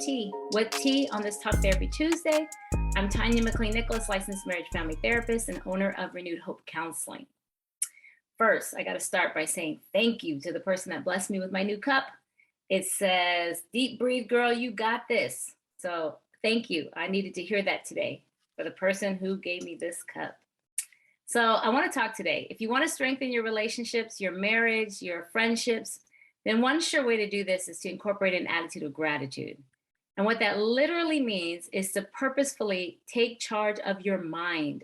T with T on this Talk Therapy Tuesday. I'm Tanya McLean Nicholas, licensed marriage family therapist and owner of Renewed Hope Counseling. First, I got to start by saying thank you to the person that blessed me with my new cup. It says, "Deep breathe, girl, you got this." So thank you. I needed to hear that today for the person who gave me this cup. So I want to talk today. If you want to strengthen your relationships, your marriage, your friendships, then one sure way to do this is to incorporate an attitude of gratitude. And what that literally means is to purposefully take charge of your mind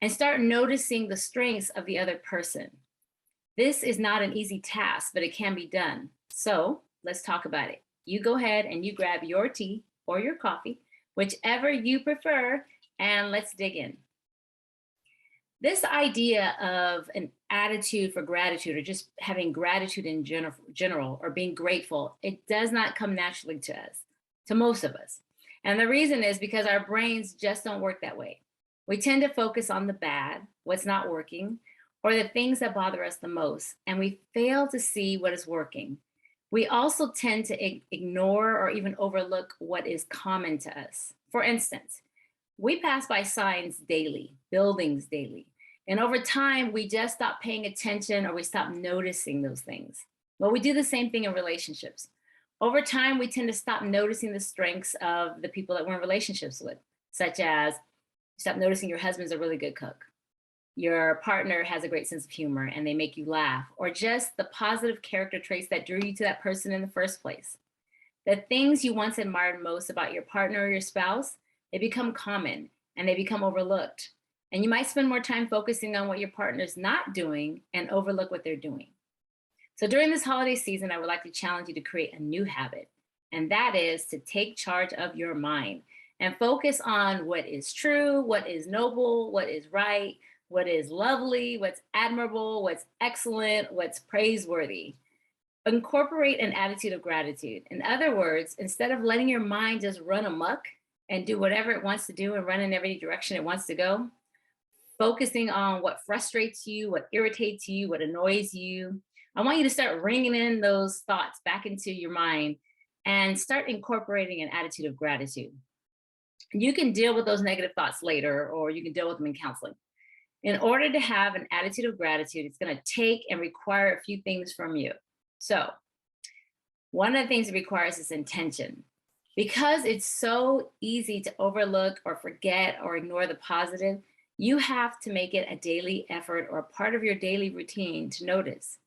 and start noticing the strengths of the other person. This is not an easy task, but it can be done. So let's talk about it. You go ahead and you grab your tea or your coffee, whichever you prefer, and let's dig in. This idea of an attitude for gratitude or just having gratitude in general or being grateful, it does not come naturally to us, to most of us. And the reason is because our brains just don't work that way. We tend to focus on the bad, what's not working, or the things that bother us the most, and we fail to see what is working. We also tend to ignore or even overlook what is common to us. For instance, we pass by signs daily, buildings daily. And over time, we just stop paying attention or we stop noticing those things. Well, we do the same thing in relationships. Over time, we tend to stop noticing the strengths of the people that we're in relationships with, such as stop noticing your husband's a really good cook. Your partner has a great sense of humor and they make you laugh, or just the positive character traits that drew you to that person in the first place. The things you once admired most about your partner or your spouse, they become common and they become overlooked. And you might spend more time focusing on what your partner's not doing and overlook what they're doing. So during this holiday season, I would like to challenge you to create a new habit, and that is to take charge of your mind and focus on what is true, what is noble, what is right, what is lovely, what's admirable, what's excellent, what's praiseworthy. Incorporate an attitude of gratitude. In other words, instead of letting your mind just run amok and do whatever it wants to do and run in every direction it wants to go, focusing on what frustrates you, what irritates you, what annoys you, I want you to start ringing in those thoughts back into your mind and start incorporating an attitude of gratitude. You can deal with those negative thoughts later, or you can deal with them in counseling. In order to have an attitude of gratitude, it's going to take and require a few things from you. So, one of the things it requires is intention. Because it's so easy to overlook or forget or ignore the positive, you have to make it a daily effort or part of your daily routine to notice.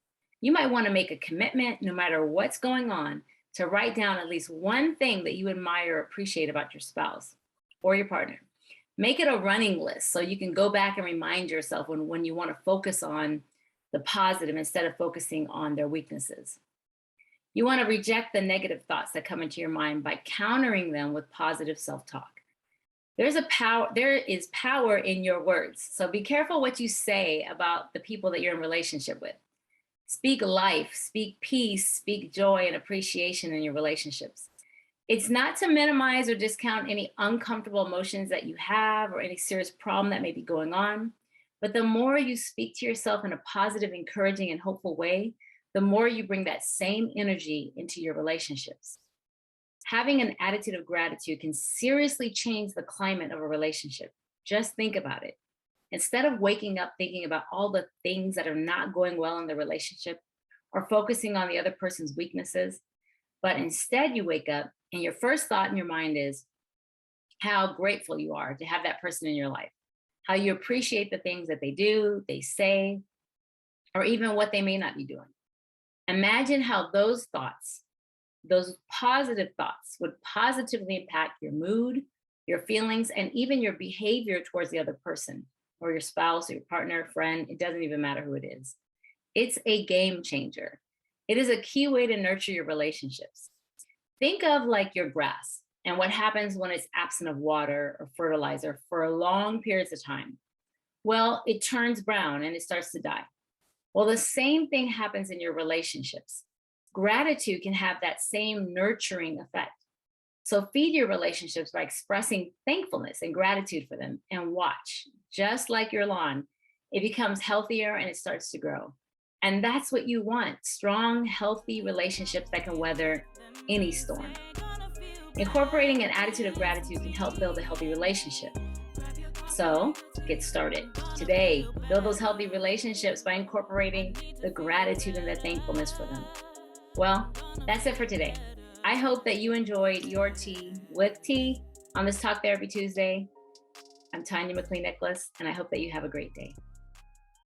You might want to make a commitment, no matter what's going on, to write down at least one thing that you admire or appreciate about your spouse or your partner. Make it a running list so you can go back and remind yourself when you want to focus on the positive instead of focusing on their weaknesses. You want to reject the negative thoughts that come into your mind by countering them with positive self-talk. There is power in your words. So be careful what you say about the people that you're in relationship with. Speak life, speak peace, speak joy and appreciation in your relationships. It's not to minimize or discount any uncomfortable emotions that you have or any serious problem that may be going on. But the more you speak to yourself in a positive, encouraging, and hopeful way, the more you bring that same energy into your relationships. Having an attitude of gratitude can seriously change the climate of a relationship. Just think about it. Instead of waking up thinking about all the things that are not going well in the relationship or focusing on the other person's weaknesses, but instead you wake up and your first thought in your mind is how grateful you are to have that person in your life, how you appreciate the things that they do, they say, or even what they may not be doing. Imagine how those thoughts, those positive thoughts, would positively impact your mood, your feelings, and even your behavior towards the other person or your spouse or your partner, friend. It doesn't even matter who it is. It's a game changer. It is a key way to nurture your relationships. Think of like your grass and what happens when it's absent of water or fertilizer for long periods of time. Well, it turns brown and it starts to die. Well, the same thing happens in your relationships. Gratitude can have that same nurturing effect. So feed your relationships by expressing thankfulness and gratitude for them, and watch, just like your lawn, it becomes healthier and it starts to grow. And that's what you want: strong, healthy relationships that can weather any storm. Incorporating an attitude of gratitude can help build a healthy relationship. So get started today. Build those healthy relationships by incorporating the gratitude and the thankfulness for them. Well, that's it for today. I hope that you enjoyed your tea with tea on this Talk Therapy Tuesday. I'm Tanya McLean Nicholas, and I hope that you have a great day.